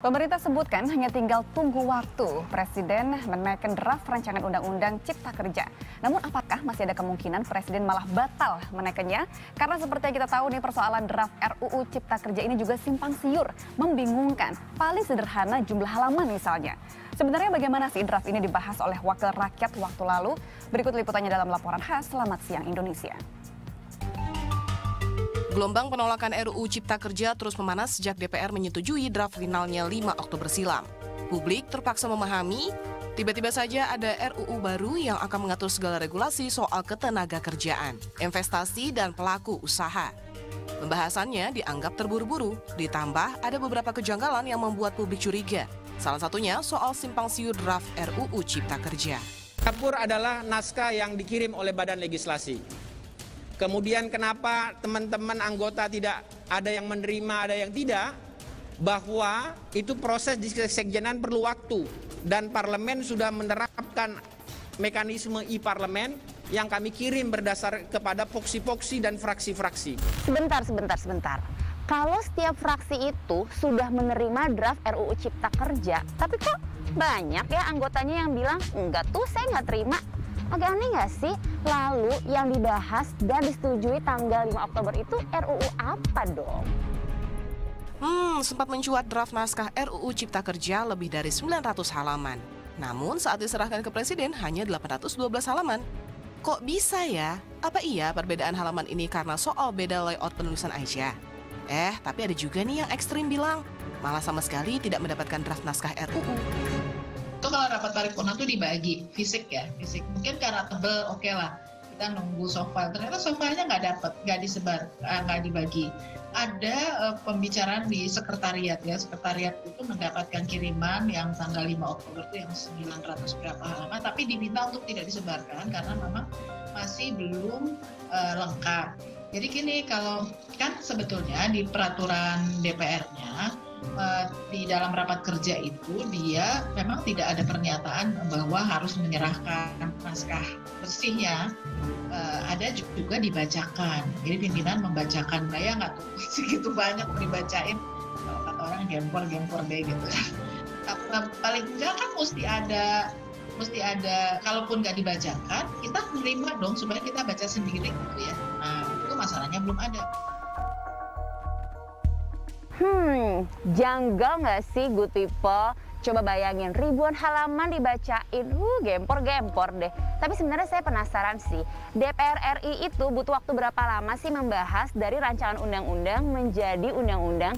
Pemerintah sebutkan hanya tinggal tunggu waktu Presiden menaikkan draft rancangan Undang-Undang Cipta Kerja. Namun apakah masih ada kemungkinan Presiden malah batal menaikkannya? Karena seperti yang kita tahu nih, persoalan draft RUU Cipta Kerja ini juga simpang siur, membingungkan. Paling sederhana jumlah halaman misalnya. Sebenarnya bagaimana sih draft ini dibahas oleh Wakil Rakyat waktu lalu? Berikut liputannya dalam laporan khas Selamat Siang Indonesia. Gelombang penolakan RUU Cipta Kerja terus memanas sejak DPR menyetujui draft finalnya 5 Oktober silam. Publik terpaksa memahami, tiba-tiba saja ada RUU baru yang akan mengatur segala regulasi soal ketenagakerjaan, investasi, dan pelaku usaha. Pembahasannya dianggap terburu-buru, ditambah ada beberapa kejanggalan yang membuat publik curiga. Salah satunya soal simpang siur draft RUU Cipta Kerja. Dapur adalah naskah yang dikirim oleh Badan Legislasi. Kemudian kenapa teman-teman anggota tidak ada yang menerima, ada yang tidak? Bahwa itu proses di sekjenan perlu waktu. Dan parlemen sudah menerapkan mekanisme e-parlemen yang kami kirim berdasar kepada poksi-poksi dan fraksi-fraksi. Sebentar. Kalau setiap fraksi itu sudah menerima draft RUU Cipta Kerja, tapi kok banyak ya anggotanya yang bilang, enggak tuh saya nggak terima. Agak aneh nggak sih? Lalu yang dibahas dan disetujui tanggal 5 Oktober itu RUU apa dong? Sempat mencuat draft naskah RUU Cipta Kerja lebih dari 900 halaman. Namun saat diserahkan ke Presiden hanya 812 halaman. Kok bisa ya? Apa iya perbedaan halaman ini karena soal beda layout penulisan aja? Tapi ada juga nih yang ekstrim bilang, malah sama sekali tidak mendapatkan draft naskah RUU. Itu kalau rapat paripurna itu dibagi fisik. Mungkin karena tebel, oke lah kita nunggu sofa. Ternyata sofanya nggak disebar, nggak dibagi. Ada pembicaraan di sekretariat ya. Sekretariat itu mendapatkan kiriman yang tanggal 5 Oktober itu yang 900 berapa halaman, tapi diminta untuk tidak disebarkan karena memang masih belum lengkap. Jadi gini, kalau kan sebetulnya di peraturan DPR-nya di dalam rapat kerja itu dia memang tidak ada pernyataan bahwa harus menyerahkan naskah bersihnya, ada juga dibacakan. Jadi pimpinan membacakan, saya nggak tuh segitu banyak dibacain, kalau kata orang gempor deh gitu. Paling enggak kan mesti ada, kalaupun nggak dibacakan, kita menerima dong supaya kita baca sendiri gitu ya. Nah itu masalahnya belum ada. Janggal nggak sih good people? Coba bayangin ribuan halaman dibacain, gempor deh. Tapi sebenarnya saya penasaran sih, DPR RI itu butuh waktu berapa lama sih membahas dari rancangan undang-undang menjadi undang-undang?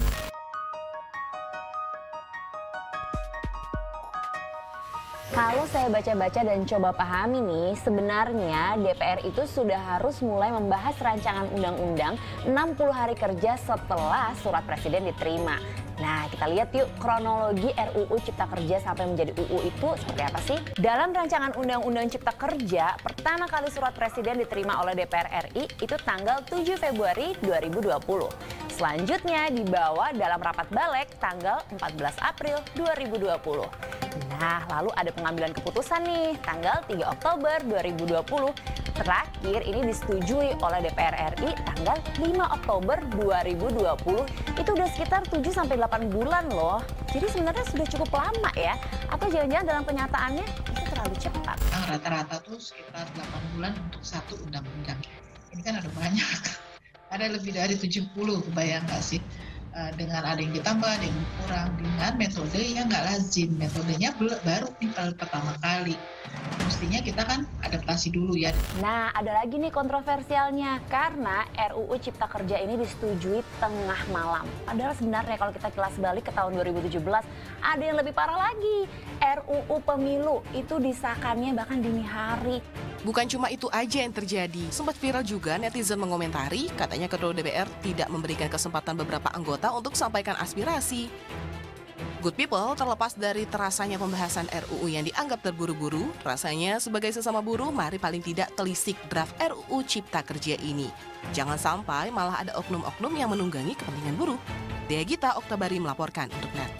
Kalau saya baca-baca dan coba pahami nih, sebenarnya DPR itu sudah harus mulai membahas rancangan undang-undang 60 hari kerja setelah surat presiden diterima. Nah, kita lihat yuk kronologi RUU Cipta Kerja sampai menjadi UU itu seperti apa sih? Dalam rancangan Undang-Undang Cipta Kerja, pertama kali surat presiden diterima oleh DPR RI itu tanggal 7 Februari 2020. Selanjutnya dibawa dalam rapat balik tanggal 14 April 2020. Nah, lalu ada pengambilan keputusan nih tanggal 3 Oktober 2020. Terakhir ini disetujui oleh DPR RI tanggal 5 Oktober 2020. Itu udah sekitar 7-8 bulan loh. Jadi sebenarnya sudah cukup lama ya. Atau jangan-jangan dalam kenyataannya itu terlalu cepat. Rata-rata tuh sekitar 8 bulan untuk satu undang-undang. Ini kan ada banyak. Ada lebih dari 70, kebayang nggak sih? Dengan ada yang ditambah, ada yang kurang, dengan metode yang nggak lazim. Metodenya baru nih pertama kali. Mestinya kita kan adaptasi dulu ya. Nah, ada lagi nih kontroversialnya. Karena RUU Cipta Kerja ini disetujui tengah malam. Padahal sebenarnya kalau kita kilas balik ke tahun 2017, ada yang lebih parah lagi. RUU Pemilu itu disahkannya bahkan dini hari. Bukan cuma itu aja yang terjadi, sempat viral juga netizen mengomentari, katanya Ketua DPR tidak memberikan kesempatan beberapa anggota untuk sampaikan aspirasi. Good people, terlepas dari terasanya pembahasan RUU yang dianggap terburu-buru, rasanya sebagai sesama buruh, mari paling tidak telisik draft RUU Cipta Kerja ini. Jangan sampai malah ada oknum-oknum yang menunggangi kepentingan buruh. Dea Gita Oktabari melaporkan untuk NET.